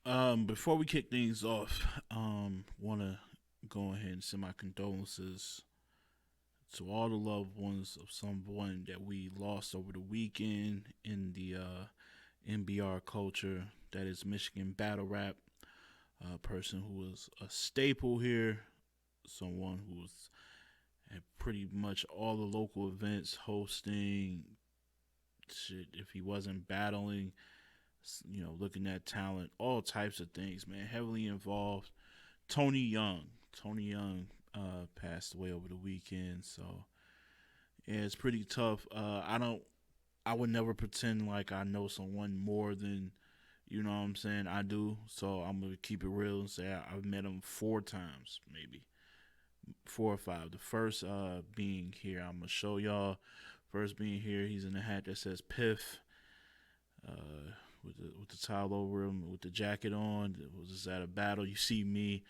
Before we kick things off, want to go ahead and send my condolences to all the loved ones of someone that we lost over the weekend in the NBR culture. That is Michigan battle rap. A person who was a staple here, someone who was at pretty much all the local events, hosting. Shit, if he wasn't battling, looking at talent, all types of things, man. Heavily involved. Tony Young. Tony Young passed away over the weekend, so yeah, it's pretty tough. I would never pretend like I know someone more than you know what I'm saying I do. So I'm gonna keep it real and say I've met him 4 times, maybe 4 or 5. The first being here, I'm gonna show y'all. First being here, he's in a hat that says Piff. With the towel over him, with the jacket on. It was just at a battle. You see me,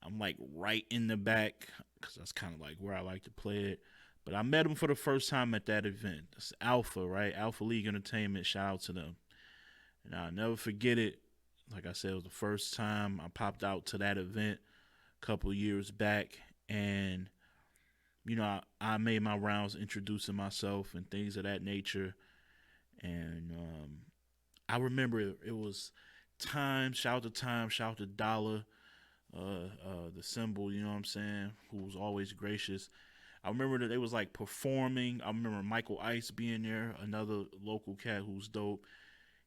I'm like right in the back because that's kind of like where I like to play it. But I met him for the first time at that event. It's Alpha, right? Alpha League Entertainment. Shout out to them. And I'll never forget it. Like I said, it was the first time I popped out to that event a couple years back. And, I made my rounds introducing myself and things of that nature. And I remember it was Time, shout out to Time, shout out to Dollar, the symbol, you know what I'm saying, who was always gracious. I remember that they was like performing. I remember Michael Ice being there, another local cat who's dope.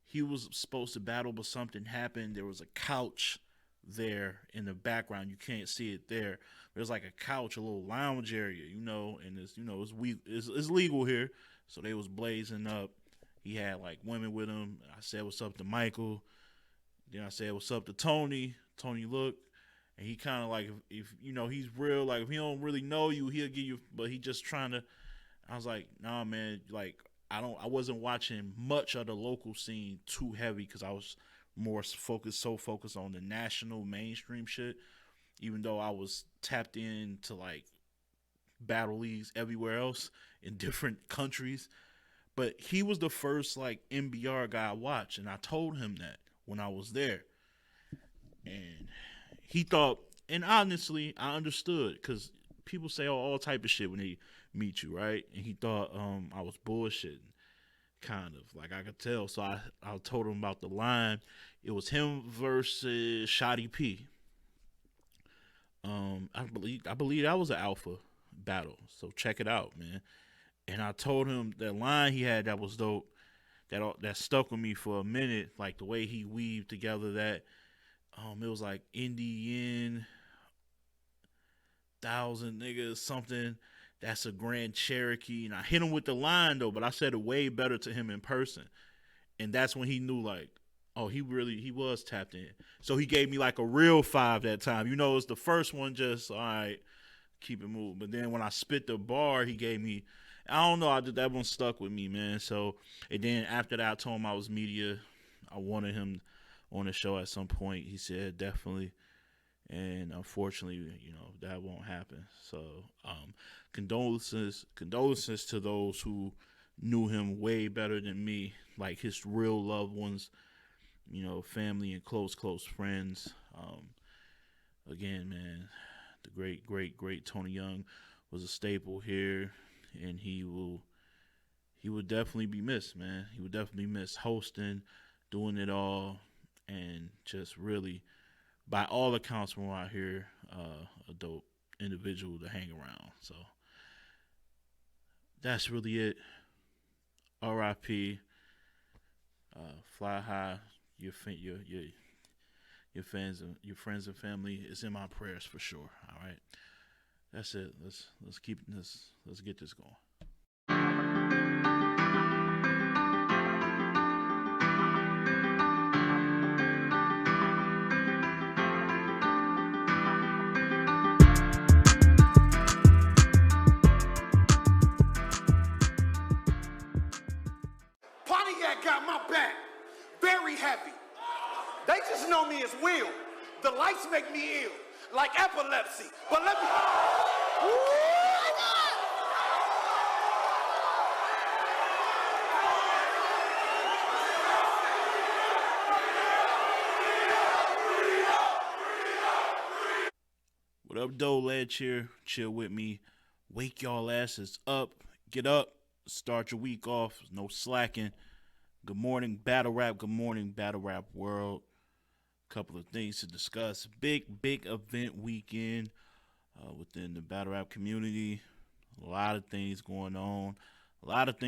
He was supposed to battle, but something happened. There was a couch there in the background. You can't see it there. There's like a couch, a little lounge area, and it's legal here. So they was blazing up. He had like women with him. I said what's up to Michael. Then I said what's up to Tony. Tony looked, and he kind of like if he's real. Like if he don't really know you, he'll give you. But he just trying to. I was like, nah, man. Like I wasn't watching much of the local scene too heavy because I was more focused on the national mainstream shit. Even though I was tapped into like battle leagues everywhere else in different countries. But he was the first like NBR guy I watched, and I told him that when I was there, and he thought, and honestly, I understood because people say all type of shit when they meet you, right? And he thought I was bullshitting, kind of like I could tell. So I told him about the line. It was him versus Shoddy P. I believe that was an alpha battle. So check it out, man. And I told him that line he had that was dope. That stuck with me for a minute. Like the way he weaved together that. It was like Indian 1,000 niggas something. That's a Grand Cherokee. And I hit him with the line though, but I said it way better to him in person. And that's when he knew like, oh, he was tapped in. So he gave me like a real 5 that time. It was the first one just all right, keep it moving. But then when I spit the bar, he gave me. I don't know. That one stuck with me, man. So, and then after that, I told him I was media. I wanted him on the show at some point. He said definitely, and unfortunately, that won't happen. So, condolences to those who knew him way better than me, like his real loved ones, family and close friends. Again, man, the great Tony Young was a staple here. And he will definitely be missed, man. He would definitely miss hosting, doing it all, and just really, by all accounts from out here, a dope individual to hang around. So that's really it. R.I.P. Fly high. Your fans and your friends and family is in my prayers for sure. All right, that's it. Let's keep this. Let's get this going. Pontiac got my back. Very heavy. They just know me as Will. The lights make me ill, like epilepsy. But let me. up, though, Ledge here. Chill with me. Wake y'all asses up. Get up. Start your week off. No slacking. Good morning, Battle Rap. Good morning, Battle Rap World. Couple of things to discuss. Big event weekend within the Battle Rap community. A lot of things going on. Let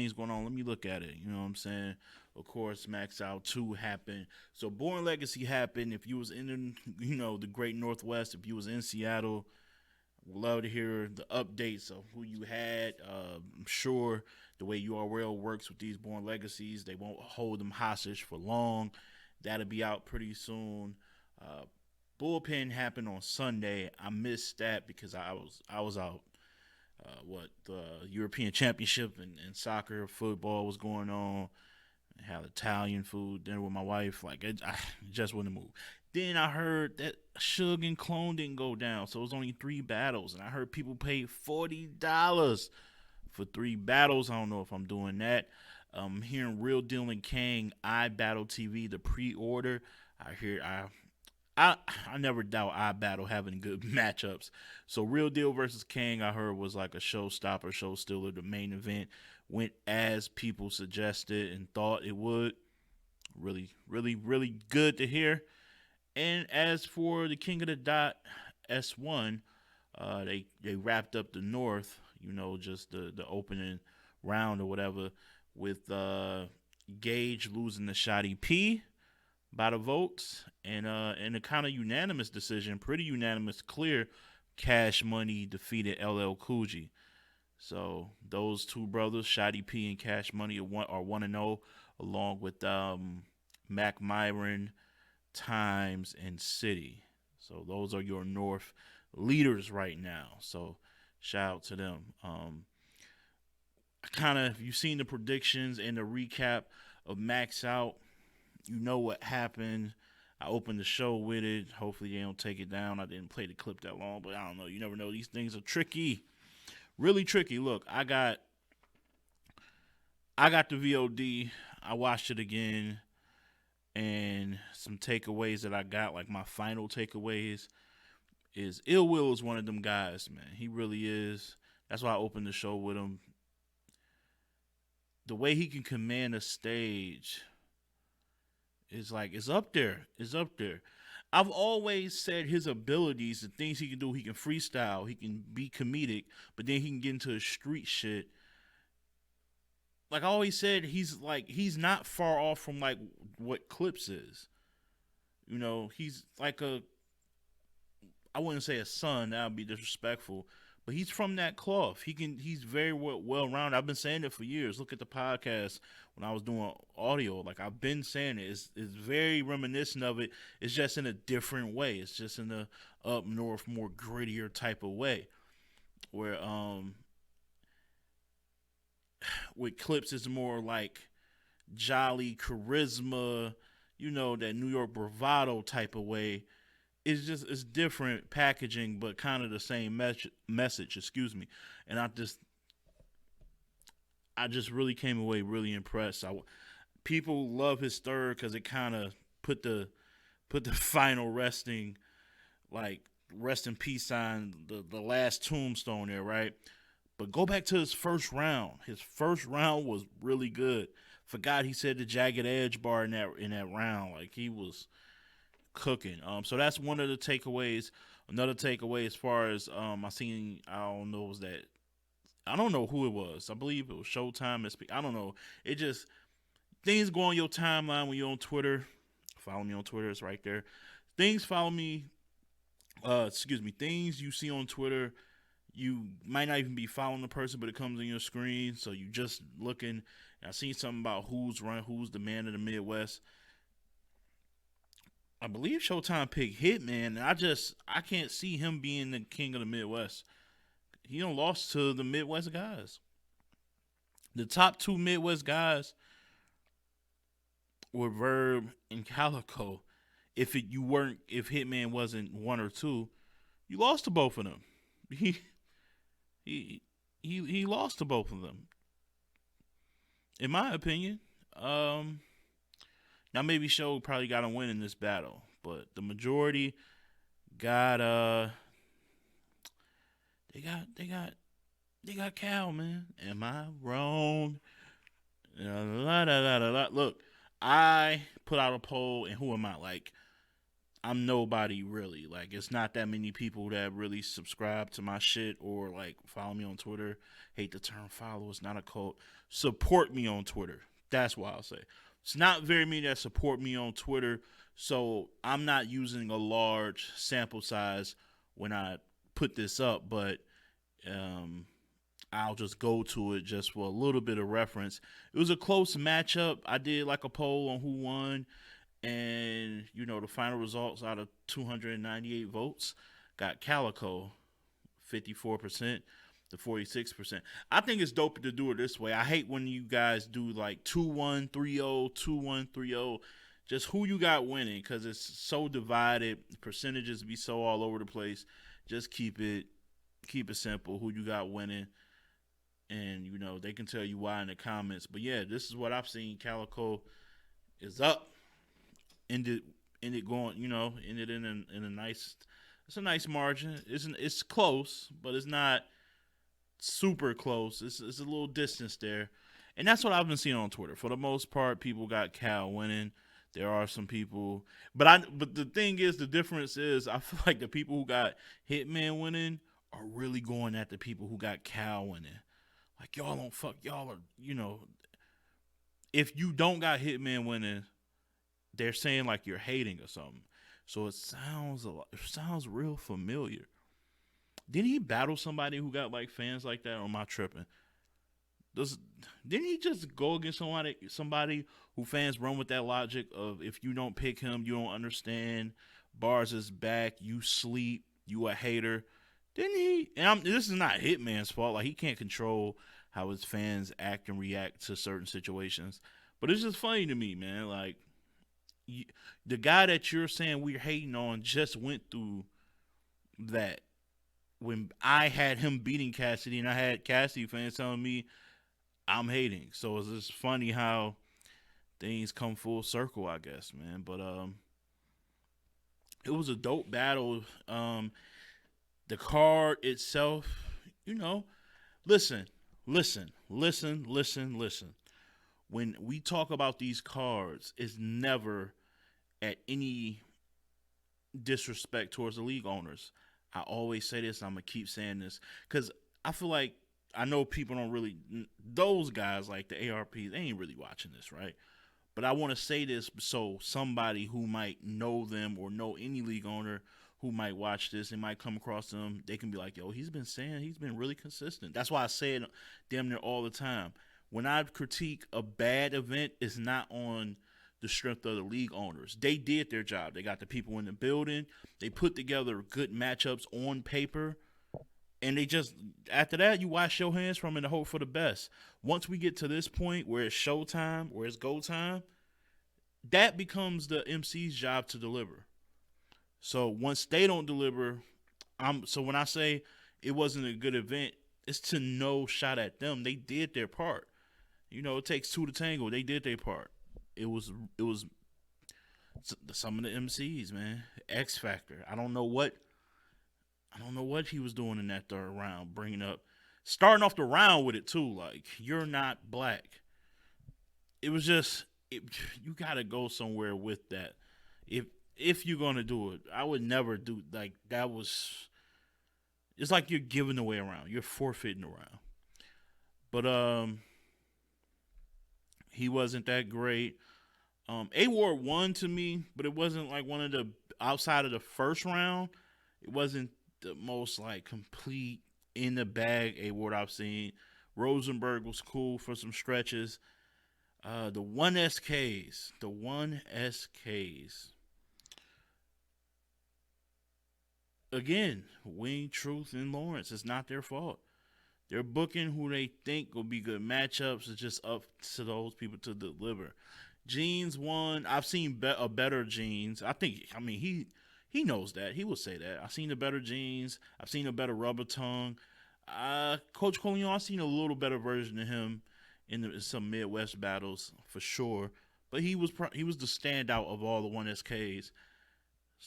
me look at it. You know what I'm saying? Of course, Max Out 2 happened. So Born Legacy happened. If you was in, the Great Northwest, if you was in Seattle, we'd love to hear the updates of who you had. I'm sure the way URL works with these Born Legacies, they won't hold them hostage for long. That'll be out pretty soon. Bullpen happened on Sunday. I missed that because I was out. The European Championship and soccer, football was going on. I had Italian food, dinner with my wife. I just wouldn't move. Then I heard that Suge and Clone didn't go down, so it was only 3 battles. And I heard people pay $40 for 3 battles. I don't know if I'm doing that. I'm hearing Real Deal and Kang, URLTV, the pre-order. I never doubt iBattle having good matchups. So Real Deal versus Kang, I heard, was like a showstopper, show stealer. The main event went as people suggested and thought it would. Really, really, really good to hear. And as for the King of the Dot S1, they wrapped up the North, just the opening round or whatever, with Gage losing the Shotty P by the votes, and a kind of unanimous decision, pretty unanimous, clear. Cash Money defeated LL Cool J. So those 2 brothers, Shotty P and Cash Money, are 1-0, along with Mac Myron, Times, and City. So those are your North leaders right now. So shout out to them. You've seen the predictions and the recap of Max Out. You know what happened. I opened the show with it. Hopefully they don't take it down. I didn't play the clip that long, but I don't know. You never know. These things are tricky. Really tricky. Look, I got the VOD. I watched it again. And some takeaways that I got, like my final takeaways, is Ill Will is one of them guys, man. He really is. That's why I opened the show with him. The way he can command a stage is up there. I've always said his abilities, the things he can do, he can freestyle, he can be comedic, but then he can get into the street shit. Like I always said, he's not far off from what Clips is. He's like I wouldn't say a son, that would be disrespectful, but he's from that cloth. He's very well-rounded. I've been saying it for years. Look at the podcast when I was doing audio. I've been saying it. It's very reminiscent of it. It's just in a different way. It's just in a up north, more grittier type of way. Where with Clips, it's more like jolly charisma, that New York bravado type of way. It's different packaging, but kind of the same message. Excuse me. And I just really came away really impressed. People love his third because it kind of put the final rest in peace sign, the last tombstone there, right? But go back to his first round. His first round was really good. Forgot he said the jagged edge bar in that round. He was cooking. So that's one of the takeaways. Another takeaway, as far as I don't know who it was. I believe it was Showtime. I don't know. It just, things go on your timeline when you're on Twitter. Follow me on Twitter. It's right there. Things you see on Twitter, you might not even be following the person, but it comes on your screen. So you just looking. I seen something about who's the man of the Midwest. I believe Showtime picked Hitman, and I can't see him being the king of the Midwest. He done lost to the Midwest guys. The top 2 Midwest guys were Verb and Calico. If Hitman wasn't 1 or 2, you lost to both of them. He lost to both of them, in my opinion. Now maybe Show probably got to win in this battle, but the majority got they got Cal, man. Am I wrong? La, la, la, la, la. Look, I put out a poll, and who am I? Like, I'm nobody really. Like, it's not that many people that really subscribe to my shit or like follow me on Twitter. Hate the term follow. It's not a cult. Support me on Twitter. That's what I'll say. It's not very many that support me on Twitter, so I'm not using a large sample size when I put this up. But um, I'll just go to it just for a little bit of reference. It was a close matchup. I did like a poll on who won, and the final results out of 298 votes got Calico 54% to 46%. I think it's dope to do it this way. I hate when you guys do like 2-1, 3-0, 2-1, 3-0. Just who you got winning, because it's so divided. Percentages be so all over the place. Just keep it simple. Who you got winning, and they can tell you why in the comments. But yeah, this is what I've seen. Calico is up. Ended going, ended in a nice. It's a nice margin. It's close, but it's not super close. It's a little distance there, and that's what I've been seeing on Twitter. For the most part, people got Cal winning. There are some people, but the thing is, the difference is, I feel like the people who got Hitman winning are really going at the people who got Cal winning. Like, y'all don't fuck, y'all are, if you don't got Hitman winning, they're saying like you're hating or something. So it sounds real familiar. Didn't he battle somebody who got like fans like that, or am I tripping? Didn't he just go against somebody who fans run with that logic of, if you don't pick him, you don't understand. Bars is back, you sleep, you a hater. Didn't he? And this is not Hitman's fault. Like, he can't control how his fans act and react to certain situations. But it's just funny to me, man. Like, the guy that you're saying we're hating on just went through that. When I had him beating Cassidy, and I had Cassidy fans telling me I'm hating. So it's just funny how things come full circle, I guess, man. But it was a dope battle. The card itself, listen. When we talk about these cards, it's never at any disrespect towards the league owners. I always say this, and I'm going to keep saying this, because I feel like, I know people don't really, those guys like the ARPs, they ain't really watching this, right? But I want to say this so somebody who might know them or know any league owner who might watch this and might come across them, they can be like, yo, he's been really consistent. That's why I say it damn near all the time. When I critique a bad event, it's not on the strength of the league owners. They did their job. They got the people in the building. They put together good matchups on paper. And they just, after that, you wash your hands from it and hope for the best. Once we get to this point where it's showtime, where it's go time, that becomes the MC's job to deliver. So once they don't deliver, so when I say it wasn't a good event, it's to no shot at them. They did their part. It takes two to tango. They did their part. It was some of the MCs, man. X Factor. I don't know what he was doing in that third round, starting off the round with it too. Like, you're not black. It was just, you gotta go somewhere with that. If you're gonna do it, I would never do like that. It's like you're giving away around. You're forfeiting around. But he wasn't that great. A-Ward won to me, but it wasn't like one of the, outside of the first round, it wasn't the most like complete in the bag A-Ward I've seen. Rosenberg was cool for some stretches. The 1SKs. Again, Wing, Truth, and Lawrence. It's not their fault. They're booking who they think will be good matchups. It's just up to those people to deliver. Jeans won. I've seen a better Jeans. He knows that. He will say that. I've seen a better Jeans. I've seen a better Rubber Tongue. Coach Coleon, I've seen a little better version of him in some Midwest battles for sure. But he was the standout of all the 1SKs.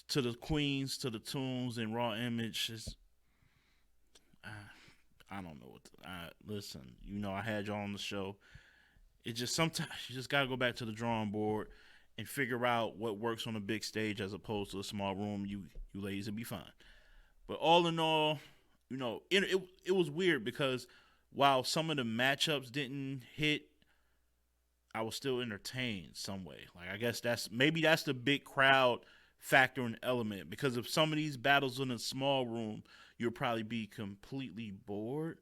To the Queens, to the Tunes, and Raw Image. I don't know what. Listen, I had y'all on the show. It just sometimes you just gotta go back to the drawing board and figure out what works on a big stage as opposed to a small room. You ladies will be fine. But all in all, it was weird because while some of the matchups didn't hit, I was still entertained some way. Like I guess that's the big crowd factor and element because if some of these battles in a small room, you'll probably be completely bored.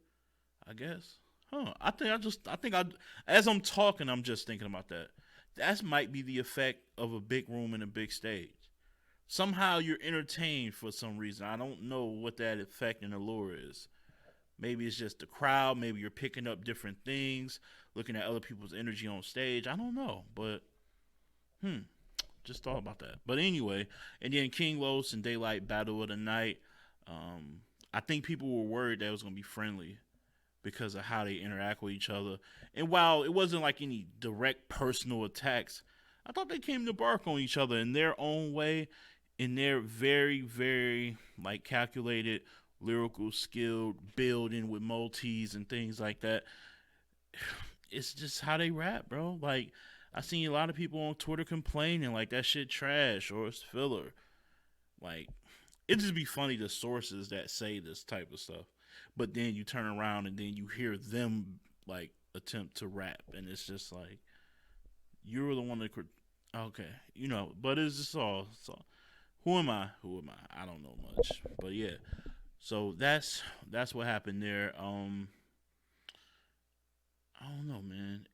I guess. Huh. I think as I'm talking, I'm just thinking about that. That might be the effect of a big room and a big stage. Somehow you're entertained for some reason. I don't know what that effect and allure is. Maybe it's just the crowd. Maybe you're picking up different things, looking at other people's energy on stage. I don't know, but just thought about that. But anyway, and then King Los and Daylight Battle of the Night. I think people were worried that it was gonna be friendly because of how they interact with each other. And while it wasn't like any direct personal attacks, I thought they came to bark on each other in their own way, in their very, very like calculated, lyrical, skilled building with multis and things like that. It's just how they rap, bro. Like I seen a lot of people on Twitter complaining like that shit trash or it's filler. Like it just be funny the sources that say this type of stuff, but then you turn around and then you hear them like attempt to rap, and it's just like you're the one that could. Okay, but it's just all. So who am I? Who am I? I don't know much, but yeah. So that's what happened there. I don't know, man.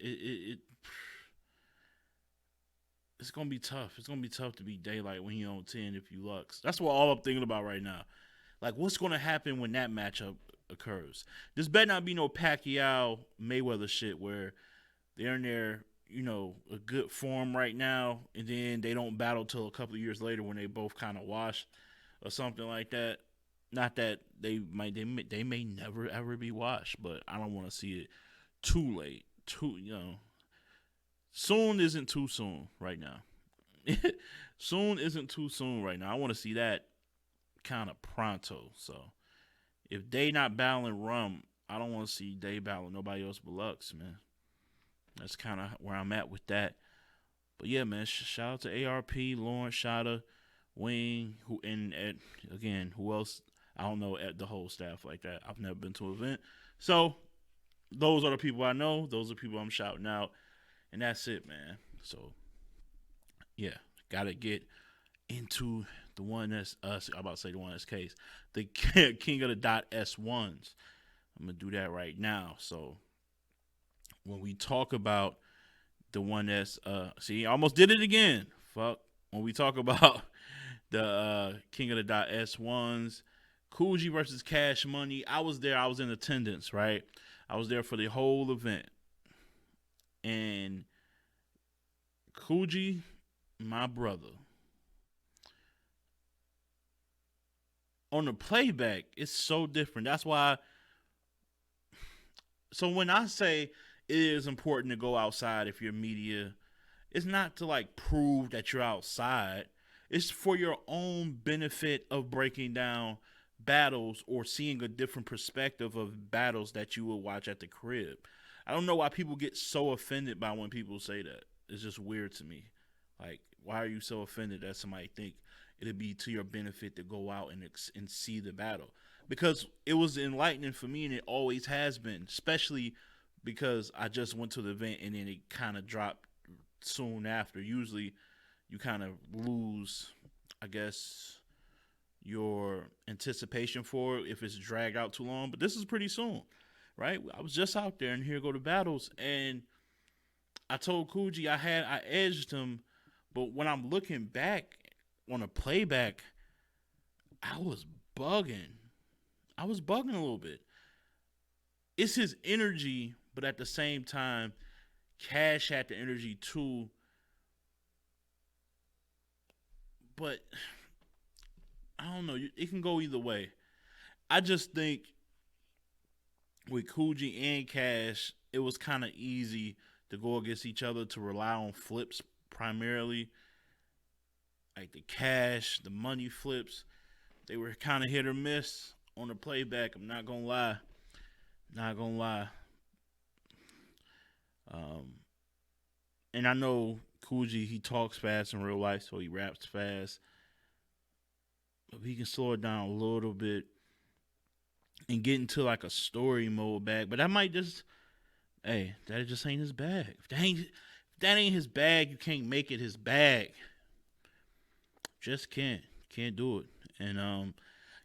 It's gonna be tough. It's gonna be tough to beat Daylight when he on 10 if you Lux. That's what all I'm thinking about right now. Like, what's gonna happen when that matchup occurs? This better not be no Pacquiao Mayweather shit where they're in their a good form right now, and then they don't battle till a couple of years later when they both kind of washed or something like that. Not that they may never ever be washed, but I don't want to see it too late. Soon isn't too soon right now. Soon isn't too soon right now. I want to see that kind of pronto. So if they not battling Rum, I don't want to see they battling nobody else but Lux, man. That's kind of where I'm at with that. But yeah, man, shout out to ARP, Lawrence, Shada, Wing, who else? I don't know at the whole staff like that. I've never been to an event. So those are the people I know. Those are the people I'm shouting out. And that's it, man. So yeah, gotta get into the one that's us. I'm about to say the one that's case. The King of the Dot S1s. I'm gonna do that right now. So when we talk about the one that's see, I almost did it again. Fuck. When we talk about the King of the Dot S1s, Coogee versus Cash Money, I was there. I was in attendance, right? I was there for the whole event. And Coogee, my brother, on the playback, it's so different. That's why. So when I say it is important to go outside if you're media, it's not to like prove that you're outside. It's for your own benefit of breaking down battles or seeing a different perspective of battles that you will watch at the crib. I don't know why people get so offended by when people say that. It's just weird to me. Like, why are you so offended that somebody think it'd be to your benefit to go out and see the battle? Because it was enlightening for me, and it always has been, especially because I just went to the event and then it kind of dropped soon after. Usually, you kind of lose, I guess, your anticipation for it if it's dragged out too long. But this is pretty soon, right? I was just out there, and here go the battles, and I told Coogee I edged him, but when I'm looking back on a playback, I was bugging. I was bugging a little bit. It's his energy, but at the same time, Cash had the energy too. But I don't know. It can go either way. I just think with Coogee and Cash, it was kind of easy to go against each other to rely on flips primarily. Like the Cash, the money flips, they were kind of hit or miss on the playback. I'm not gonna lie. Not gonna lie. Um, and I know Coogee, he talks fast in real life, so he raps fast. But he can slow it down a little bit and get into like a story mode back. But that might just, hey, that just ain't his bag. If that ain't his bag, you can't make it his bag. Just can't do it. And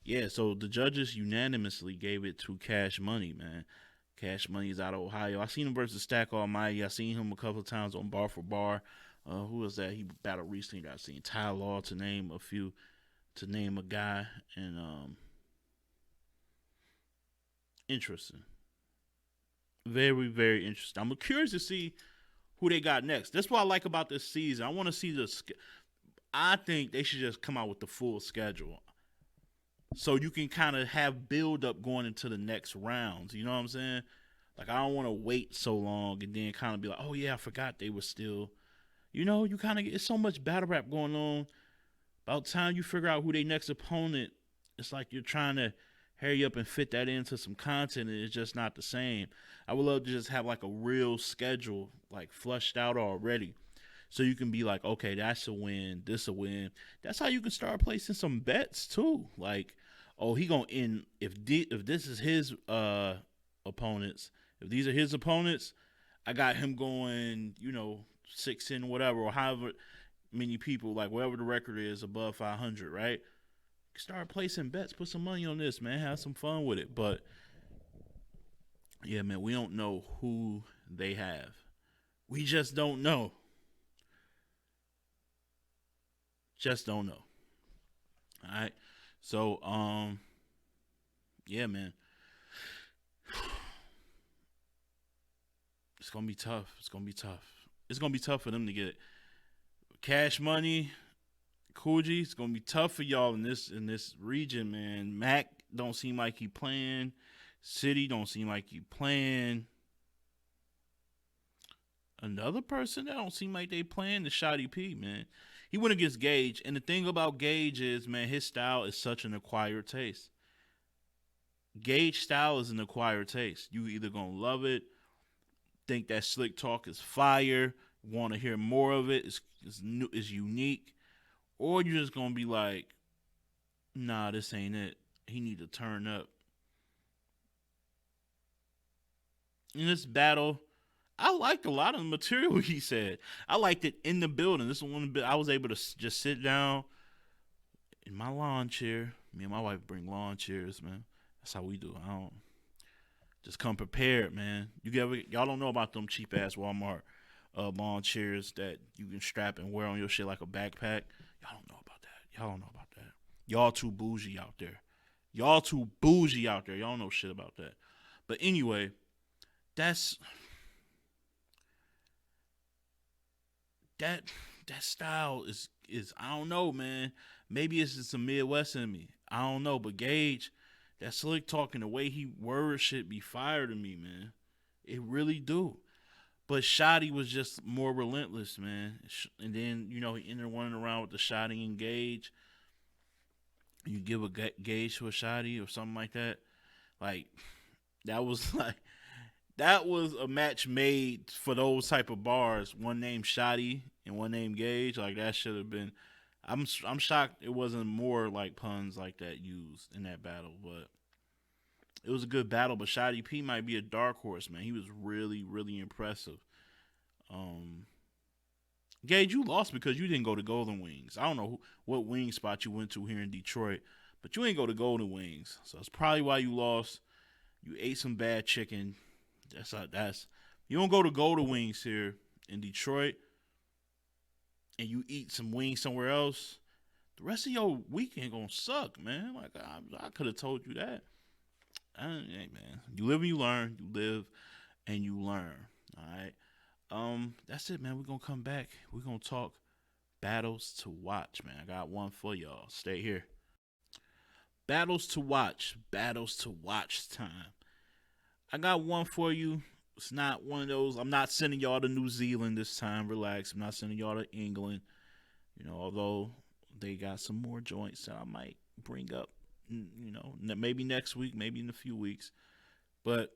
yeah. So the judges unanimously gave it to Cash Money, man. Cash Money is out of Ohio. I seen him versus Stack Almighty. I seen him a couple of times on Bar for Bar. Who was that? He battled recently. I seen Ty Law, to name a few, to name a guy. And interesting. Very, very interesting. I'm curious to see who they got next. That's what I like about this season. I want to see I think they should just come out with the full schedule, so you can kind of have build up going into the next rounds. You know what I'm saying? Like, I don't want to wait so long and then kind of be like, oh yeah, I forgot they were still. You kind of get, it's so much battle rap going on. About time you figure out who their next opponent, it's like you're trying to hurry up and fit that into some content, and it's just not the same. I would love to just have like a real schedule, like flushed out already, so you can be like, okay, that's a win, this a win. That's how you can start placing some bets too. Like, oh, he gonna end if this is his opponents. If these are his opponents, I got him going, 6 in whatever, or however many people, like whatever the record is above 500, right? Start placing bets, put some money on this, man. Have some fun with it. But yeah, man, we don't know who they have. We just don't know. Just don't know. All right. So, yeah, man. It's gonna be tough. It's gonna be tough. It's gonna be tough for them to get Cash Money, Coogee. It's gonna be tough for y'all in this region, man. Mac don't seem like he playing. City don't seem like he playing. Another person that don't seem like they playing is Shotty P, man. He went against Gage, and the thing about Gage is, man, his style is such an acquired taste. Gage style is an acquired taste. You either gonna love it, think that slick talk is fire, want to hear more of it, is new, is unique, or you're just gonna be like, nah, this ain't it. He need to turn up. In this battle, I liked a lot of the material he said. I liked it in the building. This is one bit I was able to just sit down in my lawn chair. Me and my wife bring lawn chairs, man. That's how we do. I don't just come prepared, man. Y'all don't know about them cheap ass Walmart lawn chairs that you can strap and wear on your shit like a backpack. Y'all don't know about that. Y'all don't know about that. Y'all too bougie out there. Y'all too bougie out there. Y'all don't know shit about that. But anyway, that's that style is I don't know, man. Maybe it's just a Midwest in me. I don't know, but Gage, that slick talking, the way he words shit be fire to me, man. It really do. But Shotty was just more relentless, man. And then, he ended running around with the Shotty and Gage. You give a Gage to a Shotty or something like that. Like, that was a match made for those type of bars. One named Shotty and one named Gage. Like, that should have been. I'm shocked it wasn't more like puns like that used in that battle, but it was a good battle. But Shotty P might be a dark horse, man. He was really, really impressive. Gage, you lost because you didn't go to Golden Wings. I don't know what wing spot you went to here in Detroit, but you ain't go to Golden Wings, so that's probably why you lost. You ate some bad chicken. That's you don't go to Golden Wings here in Detroit, and you eat some wings somewhere else. The rest of your weekend gonna suck, man. Like, I could have told you that. Hey, man, you live and you learn. You live and you learn. All right. That's it, man. We're gonna come back. We're gonna talk battles to watch, man. I got one for y'all. Stay here. Battles to watch time. I got one for you. It's not one of those. I'm not sending y'all to New Zealand this time. Relax. I'm not sending y'all to England. Although they got some more joints that I might bring up maybe next week, maybe in a few weeks. But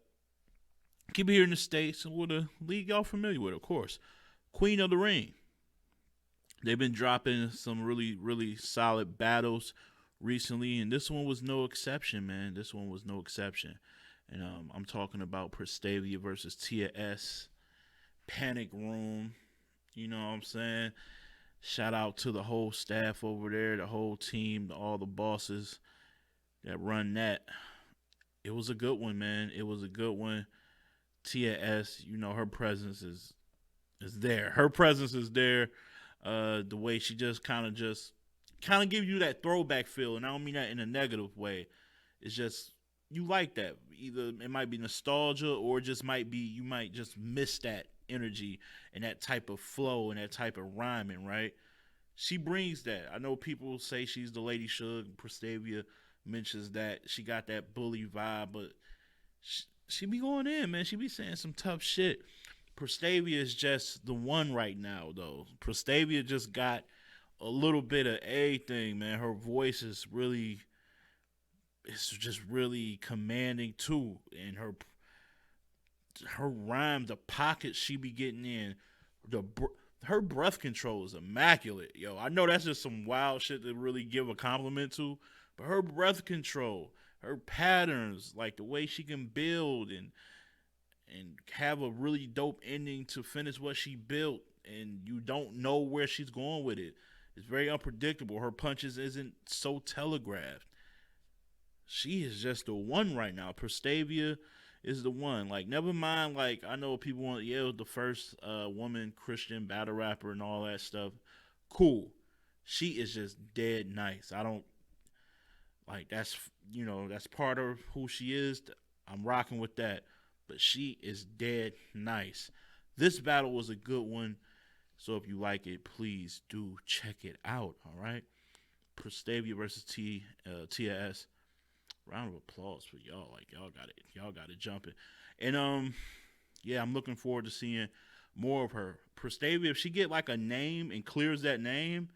keep it here in the States and with a league y'all familiar with, of course. Queen of the Ring. They've been dropping some really, really solid battles recently, and this one was no exception, man. This one was no exception. And I'm talking about Prestavia versus Tia S. Panic Room. You know what I'm saying? Shout out to the whole staff over there, the whole team, all the bosses that run that. It was a good one, man. It was a good one. Tia S, her presence is there. Her presence is there. The way she just kind of give you that throwback feel, and I don't mean that in a negative way. It's just you like that. Either it might be nostalgia, or it just might be you might just miss that energy and that type of flow and that type of rhyming, right? She brings that. I know people say she's the Lady Shug. Prestavia mentions that she got that bully vibe, but she be going in, man. She be saying some tough shit. Prestavia is just the one right now, though. Prestavia just got a little bit of everything, man. Her voice is it's just really commanding too, and her rhyme, the pockets she be getting in, her breath control is immaculate, yo. I know that's just some wild shit to really give a compliment to, but her breath control, her patterns, like the way she can build and have a really dope ending to finish what she built, and you don't know where she's going with it. It's very unpredictable. Her punches isn't so telegraphed. She is just the one right now. Prestavia is the one. Like, never mind, like, I know people want, the first woman Christian battle rapper and all that stuff. Cool. She is just dead nice. I don't, like, that's part of who she is. I'm rocking with that. But she is dead nice. This battle was a good one. So if you like it, please do check it out. All right. Prestavia versus TS. Round of applause for y'all. Like, y'all got it jumping. And I'm looking forward to seeing more of her. Prestavia, if she get like a name and clears that name,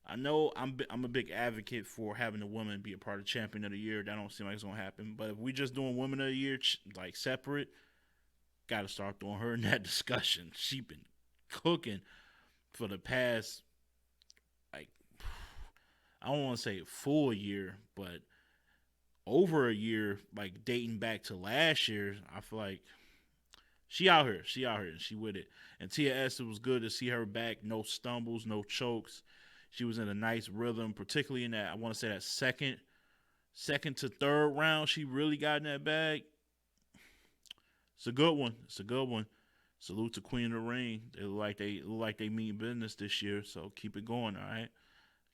I know I'm a big advocate for having a woman be a part of Champion of the Year. That don't seem like it's gonna happen. But if we just doing Women of the Year like separate, gotta start throwing her in that discussion. She been cooking for the past, like, I don't want to say full year, but over a year, like dating back to last year. I feel like she out here, and she with it. And Tia S, it was good to see her back. No stumbles, no chokes. She was in a nice rhythm, particularly in that, I want to say that second to third round. She really got in that bag. It's a good one. Salute to Queen of the Ring. They look like they mean business this year. So keep it going, all right?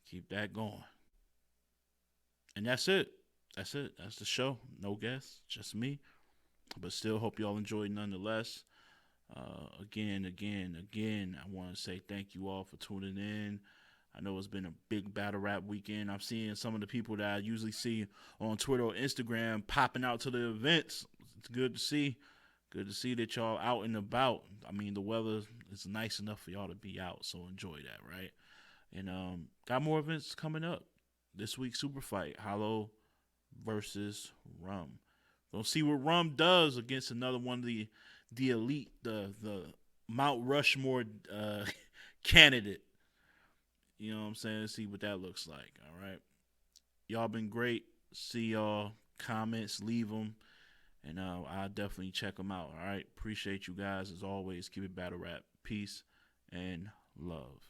Keep that going. And that's it. That's the show. No guests, just me. But still hope y'all enjoyed nonetheless. Again, I want to say thank you all for tuning in. I know it's been a big battle rap weekend. I'm seeing some of the people that I usually see on Twitter or Instagram popping out to the events. It's good to see. Good to see that y'all out and about. I mean, the weather is nice enough for y'all to be out, so enjoy that, right? And got more events coming up. This week, Super Fight, Hollow versus Rum. Gonna see what Rum does against another one of the elite, the Mount Rushmore candidate. You know what I'm saying? See what that looks like. All right. Y'all been great. See y'all. Comments, leave them. And I'll definitely check them out. All right. Appreciate you guys as always. Keep it battle rap. Peace and love.